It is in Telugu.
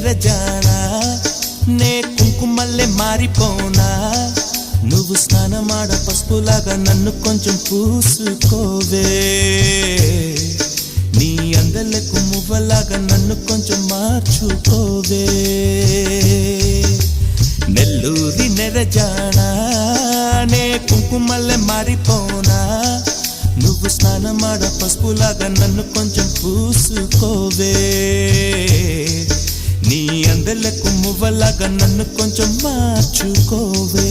నెరజానా నే కుంకుమల్లే మారిపోనా నువ్వు స్నానమాడ పసుపులాగా నన్ను కొంచెం పూసుకోవే నీ అందలకు మువ్వలాగా నన్ను కొంచెం మార్చుకోవే నెల్లూరి నెరజానా నే కుంకుమల్లే మారిపోనా నువ్వు స్నానమాడ పసుపులాగా నన్ను కొంచెం పూసుకోవే నీ అందలకు మువ్వలాగా నన్ను కొంచెం మార్చుకోవే